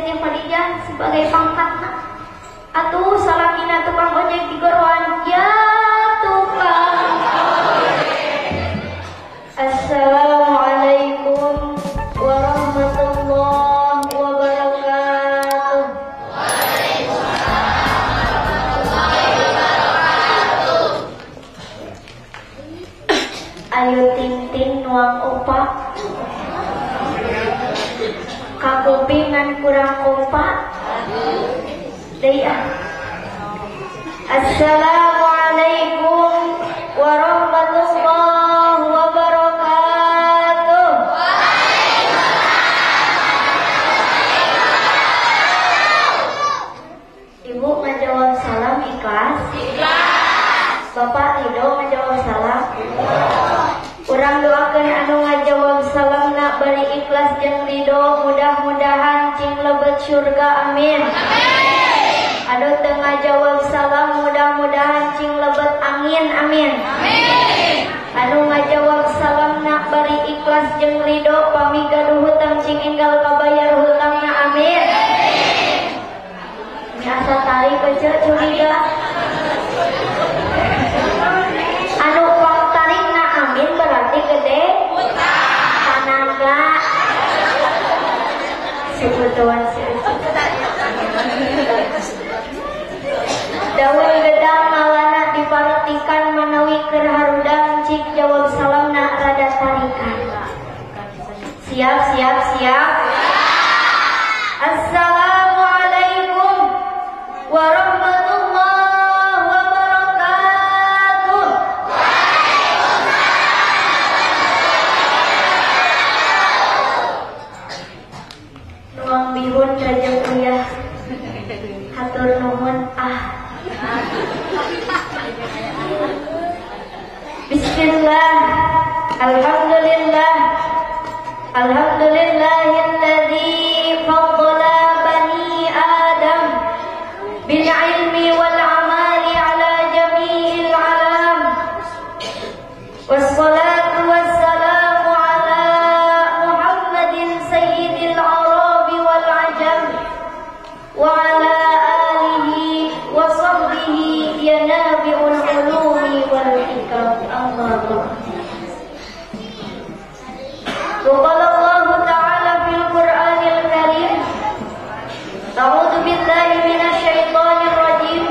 Siti Khadijah sebagai pangkatna. Atuh salakina tukang ojek di goroan, ya tukang ojek. Assalamualaikum warahmatullahi wabarakatuh. Ayo ting-ting nuang opak, kakupingan kurang opak. Daya. Assalamualaikum warahmatullahi wabarakatuh. Ibu ngejawab salam ikhlas? Ikhlas. Bapak Ridho ngejawab salam? Urang doakeun anu ngajawab salam nak bari ikhlas jeung ridho, mudah-mudahan cing lebet surga, amin. Anu teu ngajawab salam mudah-mudahan cing lebet angin, amin. Anu ngajawab salam nak bari ikhlas jeung ridho, pami gaduh hutang cing enggal kabayar hutangna, amin. Asa tari kecil curiga. Anu pang tarik na amin berarti gede tanaga. Sebutuan sih. Daun gedang malana dipartikan manawi keur harudang cik jawab salamna rada tarikan. Siap. Assalamualaikum warahmatullahi wabarakatuh. Nuang bihun rajeng uyah. Hatur nuhun Bismillah. Alhamdulillah. Alhamdulillahilladzi faddala bani Adam bil ilmi wal amali ala jami'il alam. Wassalatu wassalamu ala Muhammadin sayyidil arabi wal ajam wa ala alihi wa sahbihi ya nabi'ul ulumi wal hikam. وقال الله تعالى في القرآن الكريم أعوذ بالله من الشيطان الرجيم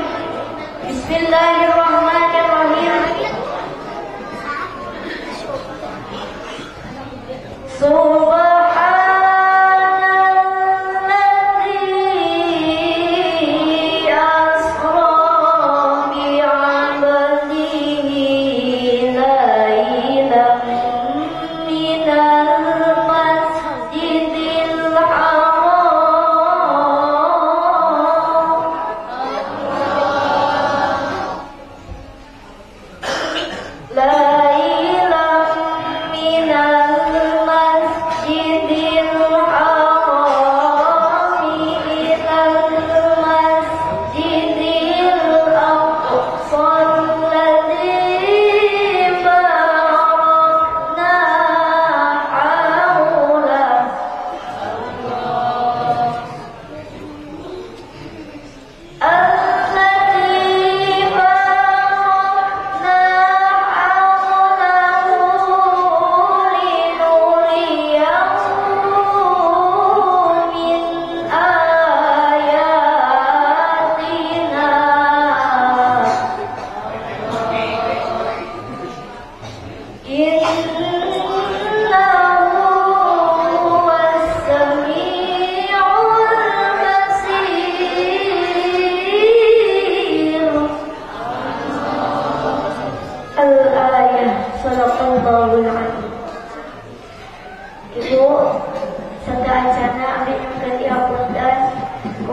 بسم الله الرحمن الرحيم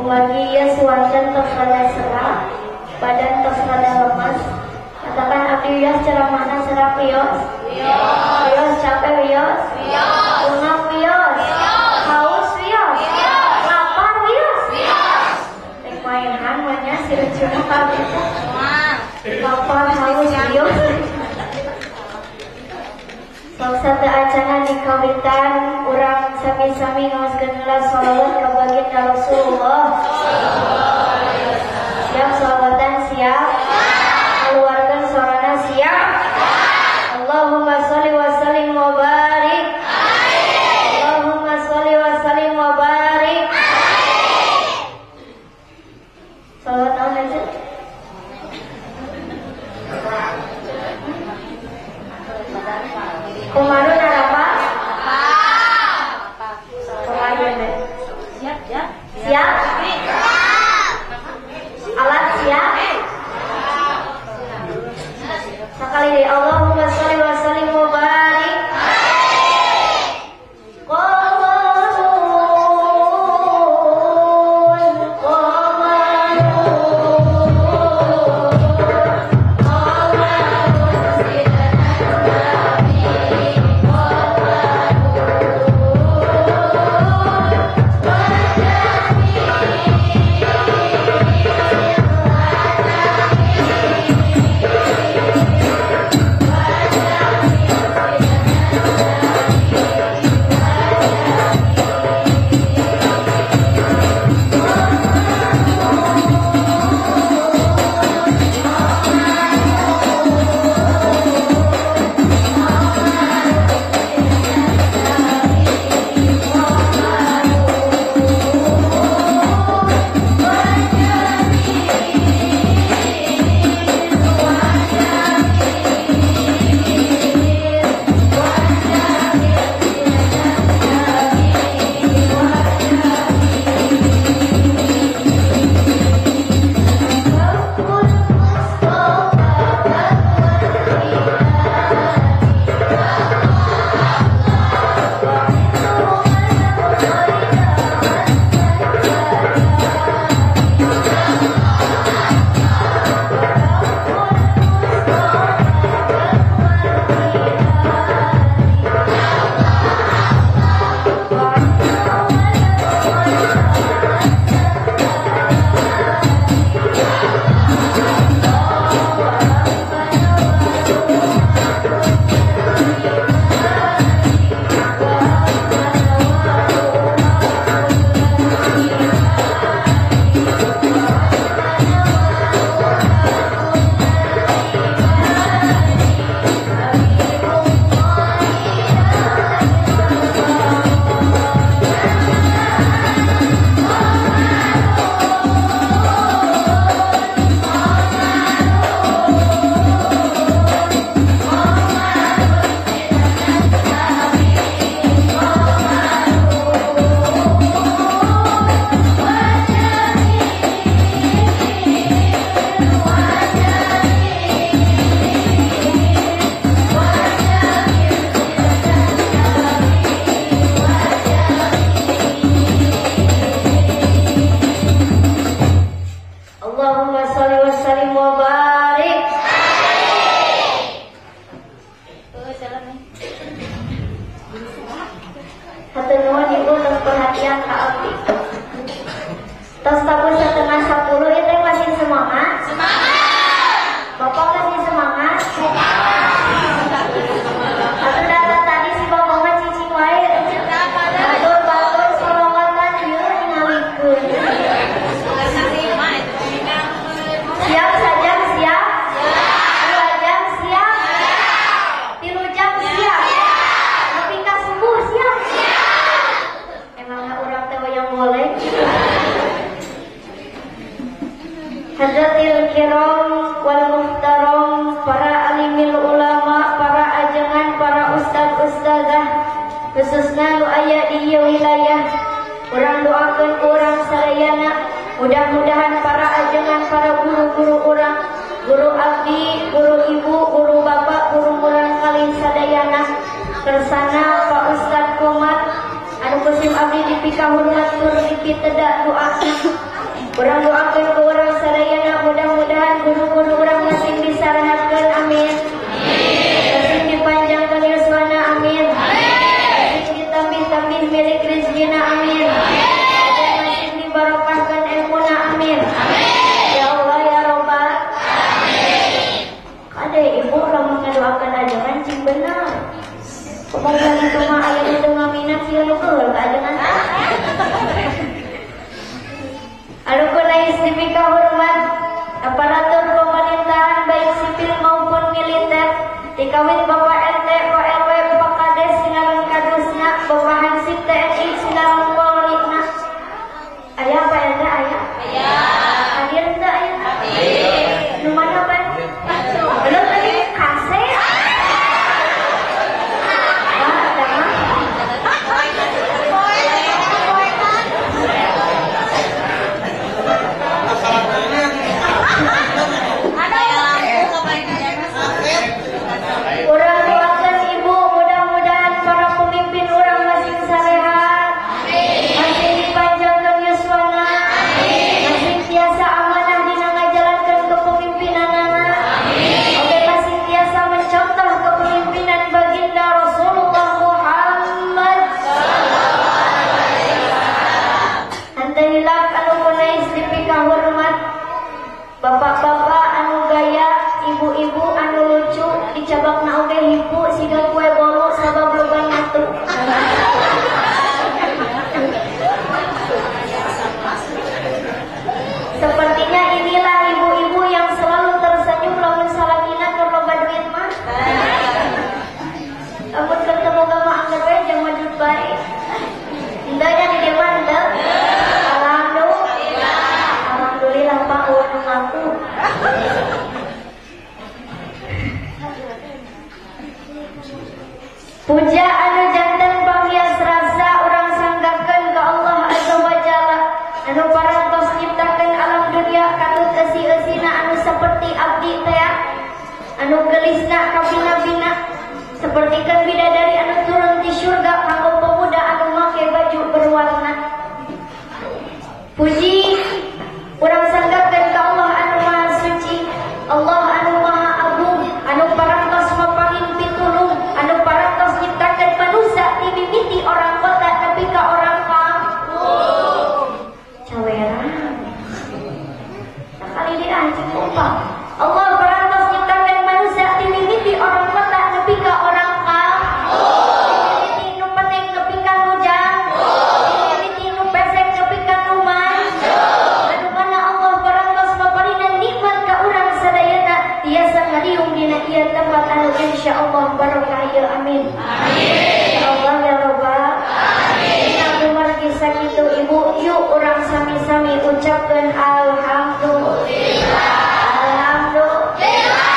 Kumagiya suanten tos rada serak, badan tos rada lemas. Katakan abdi wios ceramahna serak wios. Wios capek wios. Ungap wios. Haus wios. Lapar wios. Tek mainan manya sireunceuna kabeh. Lapar haus wios. Sausata acara di kawitan urang sami-sami ngaoskeun sholawat ka baginda Rasul Siap? Alat siap? Sekali deh, Allahumma sholli wa sallim wa barik. Hadratil kiram wal muhtaram, para alimil ulama, para ajangan, para ustad-ustadzah, khususna nu aya di ieu wilayah. Urang doakeun urang sadayana, mudah-mudahan para ajangan, para guru-guru urang, guru abdi, guru ibu, guru bapak, guru urang kalih sadayana, kersana Pak Ustad Komar anu kusim abdi dipika hormat tur dipitedak doakeun. Urang doakeun ku urang sadayana, mudah-mudahan guru-guru urang masing disarahatkeun, amin. Masing dipanjangkeun yuswana, amin. Masing ditambih-tambih milik rezekina, amin. Masing dibarokahkeun ilmuna, amin. Ya Allah ya Rabbal alamin. Kade ibu lamun ngadoakeun ajangan cing bener. Pokoknya itu mah aya nu teu ngaminat sieu nu keul ka ajangan. Alukunai istimika hormat aparatur pemerintahan baik sipil maupun militer, dikawin Bapak RT, Pak RW, Pak Kades, sinaran kadusna, Bapak Hansip TNI, sinaran Polri-na. Aya Pak RT aya? Aya. Hadir teu aya? Hadir. Nu mana Pak? Belum tadi kase. Puja anu janten panghias rasa urang sanggakeun ka Allah azza wa jalla anu parantos nyiptakeun alam dunia katut eusi-eusina anu saperti abdi teh anu gelisna ka bina-bina sapertikeun bidadari anu turun di surga kanggo pemuda anu make baju berwarna. Puji urang sanggakeun ka Allah anu maha suci, Allah anu maha agung, anu parantos mapangin pitulung, anu parantos nyiptakeun manusia ti mimiti orang kota tapi ka orang kampung. Cawerang. Sakali dianjing lupa. Allah parantos nyiptakeun manusia ti mimiti orang kota tapi ka orang kampung. Mimiti nu penting nepi ka nu jang. Mimiti nu pesek nepi ka nu manjang. Anu mana Allah parantos maparingan nikmat ka urang sadayana tiasa ngariung dina ieu tempat anu insyaallah barokah ieu amin. Amin. Ya Allah ya Rabbal alamin. Anu margi sakitu ibu yuk urang sami-sami ucapkeun alhamdulillah. Alhamdulillah.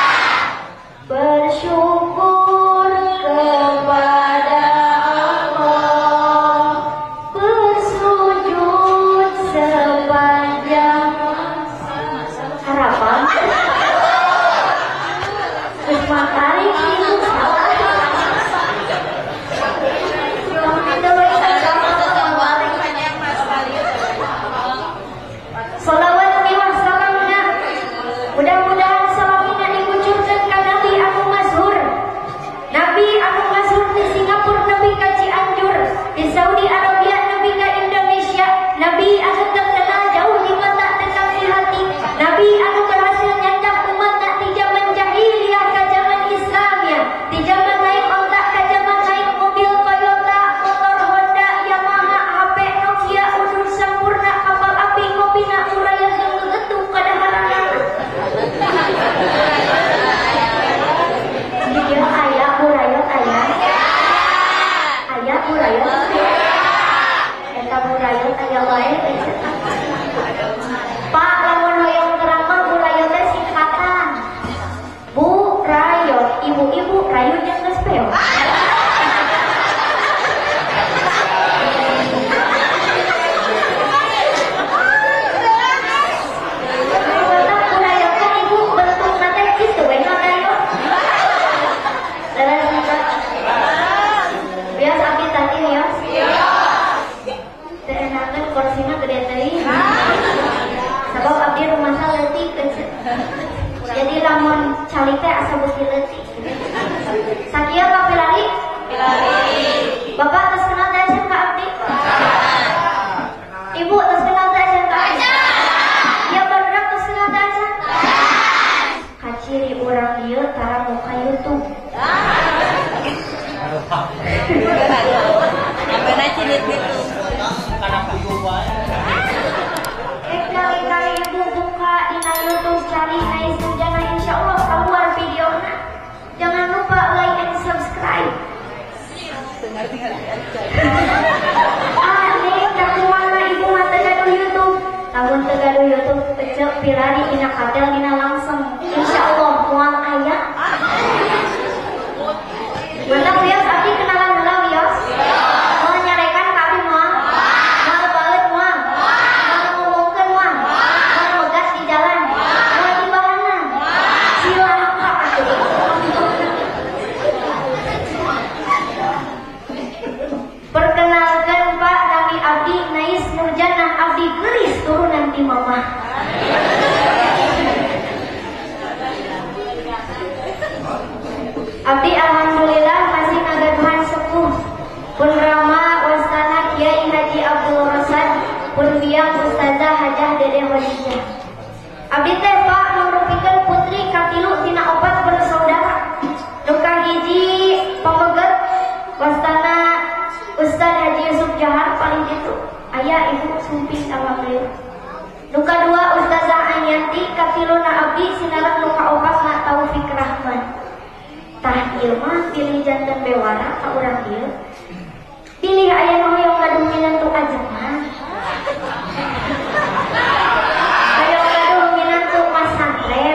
Bersyukur kepada Allah, bersujud sepanjang harapan. Terus matahari itu salawat liwah salamna mudah-mudahan salamina dikucurkeun ka Nabi anu masyhur, Nabi anu masyhur di Singapura, Nabi ka Cianjur, di Saudi Arabia, Nabi ka Indonesia, Nabi anu terkenal jauh di mata dekat di hati, Nabi anu berhasil nyandang umatna di zaman jahiliyah ka zaman Islamnya, di zaman naik ontak ka zaman naik mobil Toyota, motor Honda, Yamaha, HP Nokia, udur sampurna, kapal api, kopina, uraya yang gegetuk kada harangan. Dia ayah burayot ayah. Ayah burayot. Eta burayot ayah wae. Pak lamun hoyong terang mah burayot teh singkatan. Bu rayot, ibu-ibu rayot jeung geus peot. Biasa abdi tadi ya. Teenakeun korsina gede teuing. Sabab abdi rumahna leutik. Jadi lamun cali teh asa beuki leutik. Sakieu Pak Pilali? Pilali. Bapak geus kenal teh ajeun ka abdi? Ibu geus kenal teh ajeun ka abdi? Ya barudak geus kenal teh ajeun? Kaciri urang ieu tara muka YouTube. Apa cilit gitu? Kali-kali ibu buka dina YouTube cari Nais Nurjana, insyaallah keluar videona. Jangan lupa like and subscribe. Aneh kakumaha ibu mah teu gaduh YouTube. Lamun teu gaduh YouTube pecel Pilali dina katel dina langsung. Insyaallah moal aya. Mantap Wios, abdi kenalan heula Wios. Mau nyarekan ka abdi moal? Moal baeut moal? Moal ngomongkeun moal? Moal megas di jalan? Moal di bahanan? Silakan atuh. Perkenalkan Pak, Nabi abdi Nais Nurjana, abdi geulis turunan ti mamah. Abdi alhamdulillah masih ngagaduhan sepuh pun Rama Wastana Kiai Haji Abdul Rasad pun biang Ustazah Hajah Dede Waliyah. Abdi teh Pak ngrupikeun putri katilu tina 4 bersaudara. Nu kahiji pameget Wastana Ustaz Haji Yusuf Johar paling gitu. Aya ibu sumping alhamdulillah. Nu kadua Ustazah Ayanti katiluna abdi sinareng nu kaopatna Taufik Rahman. Tah ieu mah pilih janten bewara ka urang ieu. Pilih aya nu hoyong gaduh minantu ajeman. Hoyong gaduh minantu masantren.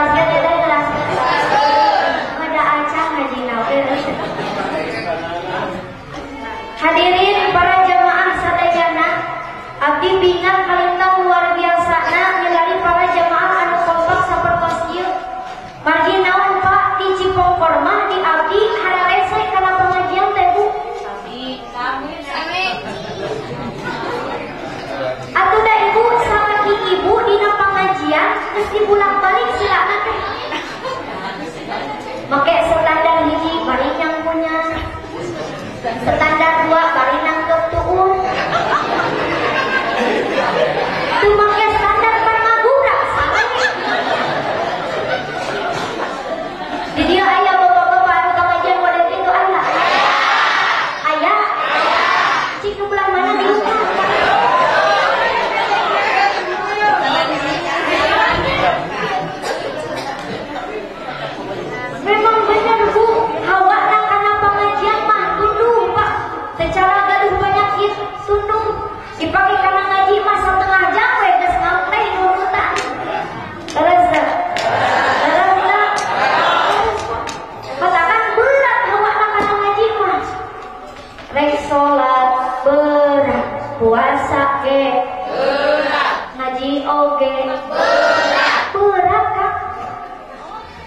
kelasnya ada kelas. Ada acang ngaji nawe. Hadirin para jamaah sadayana, abdi bingang kalintang luar biasa milari para jamaah anu kompak sapertos ieu. Margi naon Pak di Cipongkor mah di abdi hararese kana pengajian teh Bu. Atuh da Ibu samaki Ibu dina pengajian geus dibulak-balik silana teh. Make standar hiji bari yang punya. Standar 2 bari nangkep tuun. Tuh make standar permagura sama nih. Di dia aya bapak-bapak anu pengajian model itu aya. Aya. Cik nu belah mana di rumah? Memang benar Bu, hawa na kana pengajian mah tundung Pak. Secara gaduh banyak tundung. Dipake kana ngaji mah setengah jam we geus ngalteh nurutan. Terus katakan berat hawa na kana ngaji mah. Rek salat berat, puasa ge berat, ngaji oge berat Kak.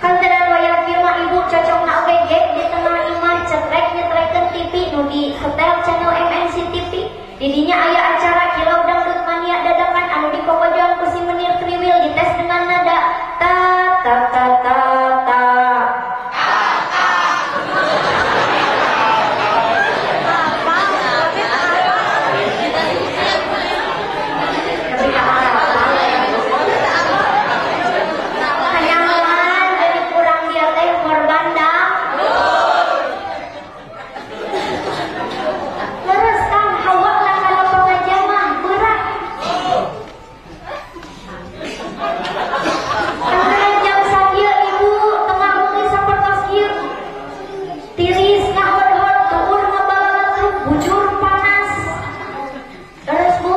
Kantenan wayang film Ibu cocokna oge gek di tengah imah cetrek nyetrekeun TV nu di hotel channel MNC TV. Didinya aya acara Kilau Dangdut Mania dadakan anu dipopojoan ku si Menir Kriwil dites dengan nada ta ta ta ta ta. Hanyaman dari kurang dia teh korban dah. Terus kan hawa lah kalau pengajian mah berat. Tengah jam sakieu Ibu tengah bengi sapertos ieu. Tiris ngahod-hod tuur ngabaleut bujur panas. Terus Bu.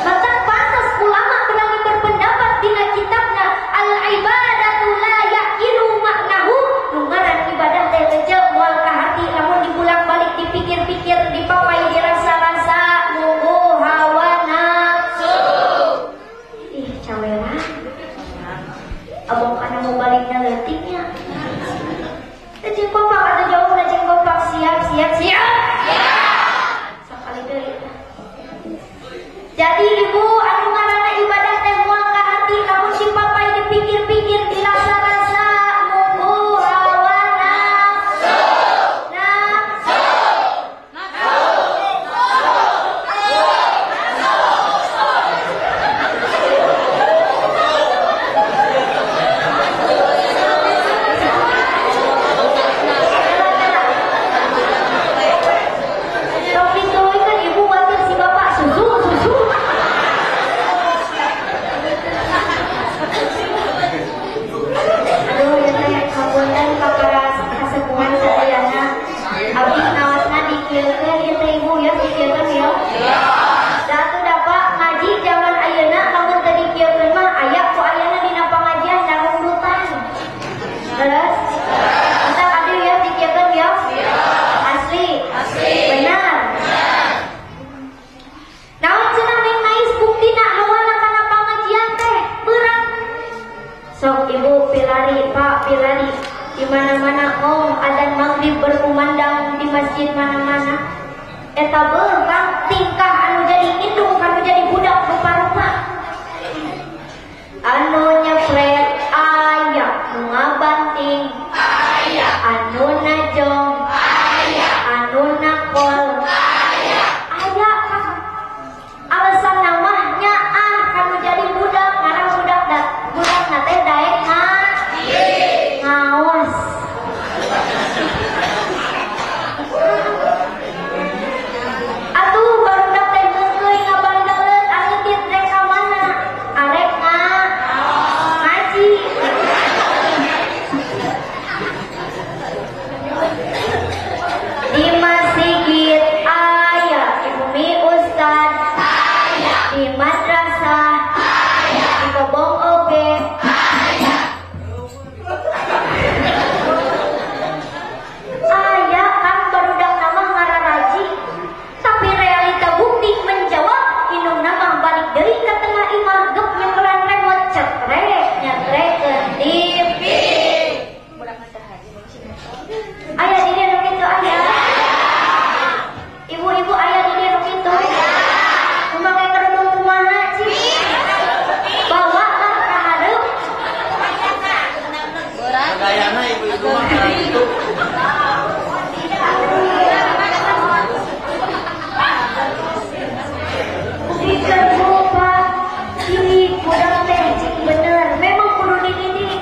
Matan pantas ulama berani berpendapat dina kitabna Al-Ibadatu la yaqilu maknahu. Nu ngaran ibadah teh teu moal ka hati lamun dibulak-balik dipikir-pikir dipapai dirasa-rasa munggu hawa nafsu. Ih cawela. Abang kana mau baliknya leutiknya. Cing kompak atau jauh na cing kompak siap. Sakali deui. Jadi Ibu anu ngaranna ibadah teh moal ka hati lamun dipapai dipikir-pikir dirasa-rasa munggu hawa nafsu. Topik doi kan Ibu watir si Bapak susu. Aduh ya teh kapunten para kasepuhan sadayana. Abdi nawasna dikieulkeun ieu teh Ibu ya dikieulkeun ya. Datu dapat ngaji zaman ayeuna lamun teu dikieulkeun mah aya ku ayeuna dina pengajian darungdutan. Terus kita abdi ya dikieulkeun ya. Asli. Benar. Naon cenah ming nais buktina hawana kana pengajian teh berat. Sok Ibu pilari, Pak pilari. Di mana-mana adzan maghrib berkumandang di masjid mana-mana. Eta beuh Kang tingkah anu jadi indung anu jadi budak rupa-rupa. Anu nyepret aya, nu ngabanting aya, anu najong aya, anu nakol aya Kang. Alasan namanya kanu jadi budak ngarang budak na teh daek ngaos. Atuh barudak teh geus ngabandeleut anu dit rek ka mana? Arek ngaos. Dayana ibu-ibu mah gitu. Ini kuda teh bener, memang kudu ini.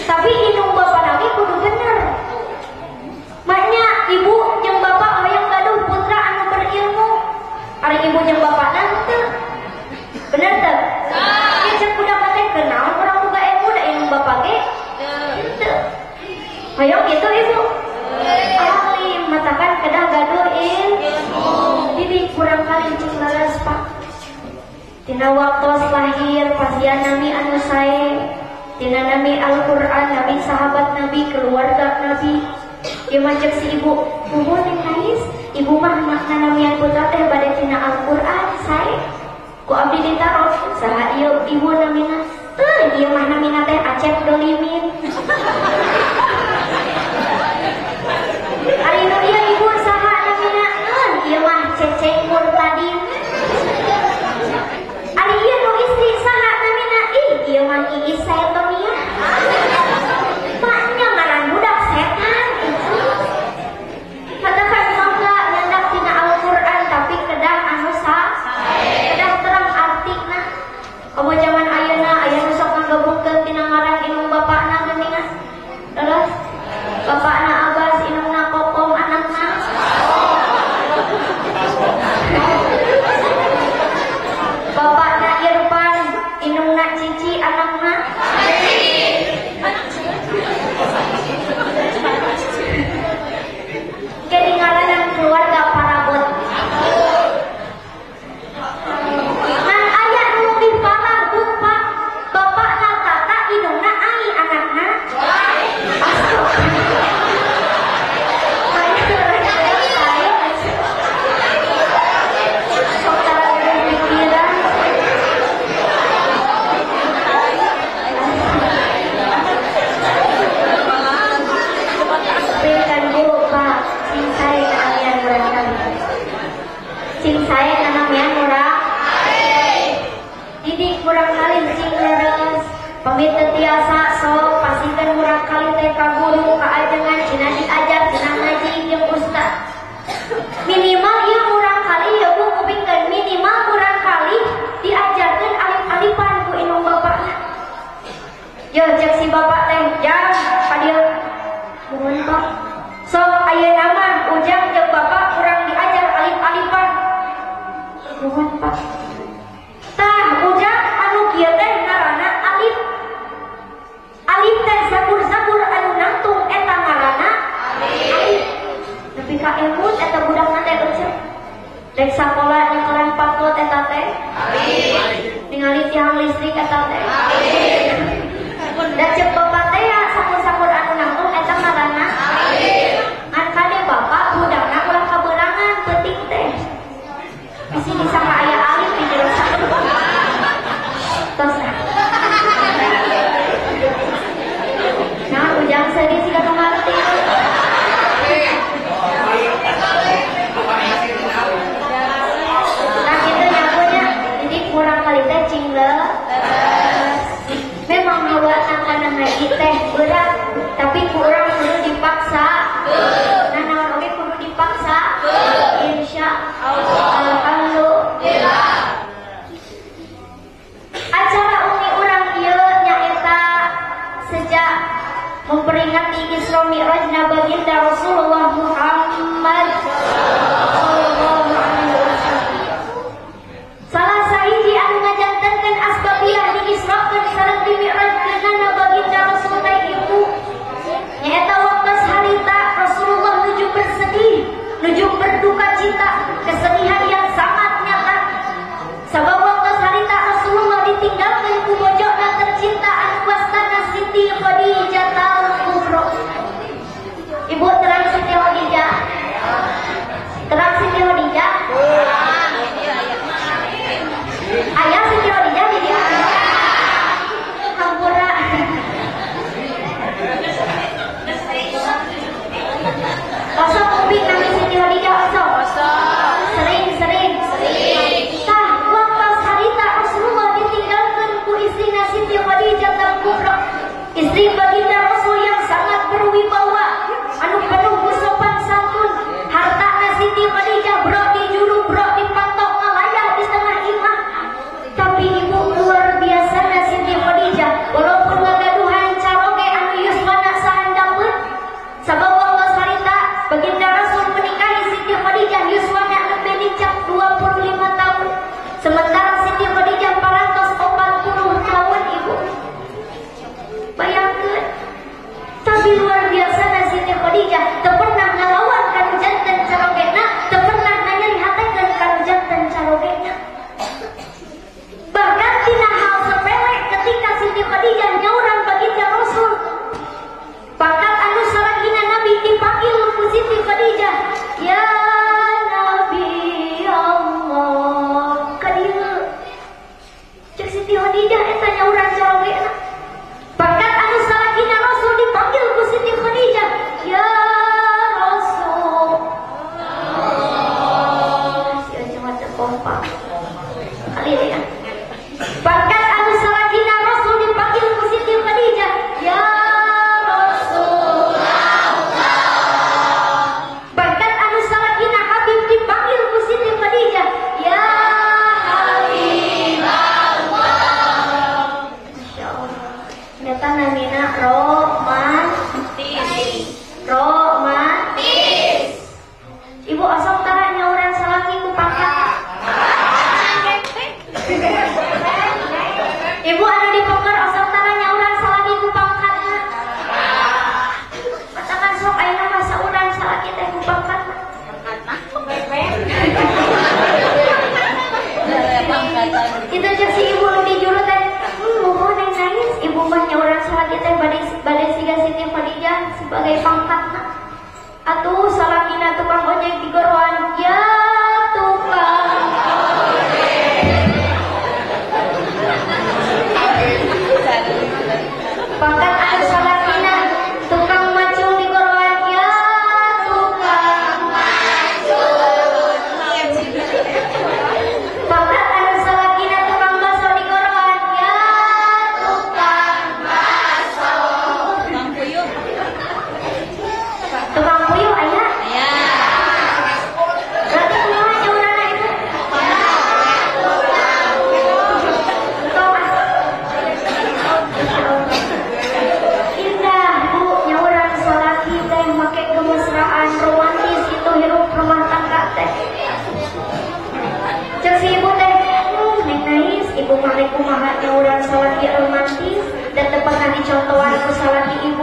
Tapi indung bapak lagi kudu bener. Maknya ibu jeung bapak hoyong gaduh putra anu berilmu. Ari ibu jeung bapak nanti bener teh? Ya cek kuda teh kenal orang boga ilmu da indung bapak ge. Teu. Hoyong gitu ibu. Alim matakan kedah gaduh Jadi kurang kali cing laras pak. Tina waktu lahir pasien Nabi anu sae, tina Nabi Al-Quran, Nabi sahabat Nabi, keluarga Nabi. Dia macam si ibu ning nangis, ibu mah makna Nabi yang putra teh bade tina Al-Quran sae. Ku abdi ditaros, saha ieu ibu namina? Ieu mah namina teh Acep Dolimin. Ari nu ieu ibu saha namina? Ieu mah Ceceng Murtadin. Ari ieu nu istri saha namina? Ieu mah Iis Saetonia. Maknya ngaran budak setan. Katakan mangga nyandak tina Al-Qur'an tapi kedah anu kedah terang artina. Kamu zaman ayeuna aya nu sok ngagabungkeun tina ngaran indung bapakna geuningan. Terus bapakna Abbas indungna Kokom anakna. Bapakna Irfan indungna Cici anakna. Ketinggalan keluarga parabot. Nan aya nu di parabot pak. Bapakna Tata indungna Ai anakna. Cing saya namanya murah. Didik kurang kali cing leres. Pamit tiasa sok pasikeun murah kali teh ka guru kaajengan cenah diajar cenah ngaji jeung ustaz. Minimal ieu murah kali ya Bu kupingkeun minimal murah kali diajarkeun alif-alifan ku indung bapakna. Yo cek si bapak teh jang ka dieu. Nuhun Pak. Sok ayeuna mah ujang jeung bapak kurang diajar alif-alifan. Nuhun Pak. Tah ujang anu kieu teh ngaranna alif. Alif teh sabur-sabur anu nangtung eta ngaranna alif. Nepi ka ilmu eta budakna teh euceuk. Dek sakola nyekelan pakot eta teh alif. Ningali tiang listrik eta teh alif. Da ceuk bapak teh ya sakur-sakur anu nangtung eta ngaranna alif. Ngan kade bapak budakna ulah kabeurangan peuting teh. Bisi bisa ka aya alif di jero sakur. Tos nah ujang sedih siga nu ngarti. Nah kitu nyakunya jadi kurang kali teh cing memang ngabuatna kana ngaji teh berat tapi kurang kudu dipaksa. Nah naon oge kudu dipaksa. Insya Allah. Alhamdulillah. Acara umi urang ieu nyaeta sejak memperingati Isra Mi'rajna baginda Rasulullah Muhammad sallallahu alaihi wasallam. Salah sahiji anu ngajantenkeun asbabiah diisrakeun sareng dimi'rajkeun baginda Rasul teh ieu nyaeta waktos harita Rasulullah nuju bersedih, nuju berduka cita, kesedihan yang sangat nyata. Sabab waktos harita Rasulullah ditinggalkeun ku bojona tercinta anu wastana Siti Khadijah al-Kubra. Ibu terang Siti Khadijah. Terang Siti Khadijah. Ayah Siti Khadijah di dia. Hampura. Osok kuping nami Siti Khadijah osok. Sering. Tah waktos harita Rasulullah ditinggalkeun ku istrina Siti Khadijah al-Kubra. Istri baginda Rasul yang sangat wibawa, anu penuh sopan santun. Hartana Siti Khadijah bro dijuru, bro dipatok ngalayah di tengah imah. Tapi ibu luar biasa na Siti Khadijah, walaupun ngagaduhan caroge anu yuswana sahandapeun. Sabab Allah sarita baginda Rasul menikahi Siti Khadijah yuswana lebih dicap 25 tahun. Sementara Siti Khadijah parantos 40 tahun ibu. Bayangkeun. Tapi luar biasa na Siti Khadijah teu pernah ngalawan kanu janten carogena, teu pernah nganyarihatekeun kanu janten carogena. Bahkan tina hal sepele ketika Siti Khadijah nyauran baginda Rasul, pangkat anu salahina Nabi dipanggil ku Siti Khadijah, ya Nabi Allah. Kadieu cek Siti Khadijah eta nyauran carogena. Pangkat anu salahina Rasul dipanggil ku Siti Khadijah, ya Rasul. Si aja macam kompak. Kali ini ya. Bahkan anu salahina Rasul dipanggil ku Siti Khadijah, ya Rasulullah. Bahkan anu salahina Habib dipanggil ku Siti Khadijah, ya Habibullah. Insyaallah. Nyata namina romantis. Ibu asal tara nyauran salaki ku pangkat. Ibu anu dipengker asal tara nyauran salaki ku pangkat. Katakan sok ayeuna mah sauran salaki teh ku pangkat. Kita cek si ibu nu dijuru teh, mohon yang nangis. Ibu mah nyauran salaki teh bade siga Siti Khadijah sebagai pangkatna. Atuh salakina tukang ojek di goroan, ya tukang pangkat anu salakina tukang macul di goroan, ya tukang macul. Pangkat anu salakina tukang baso di goroan, ya tukang baso. Tukang puyuh aya? Aya. Berarti kumaha nyauranna ibu? Indah bu nyauran salaki teh make kemesraan romantis itu hirup rumah tangga teh. Cek si ibu teh, neng nangis ibu mah kumaha nyauran salaki romantis dan teu pernah dicontohan ku salaki ibu.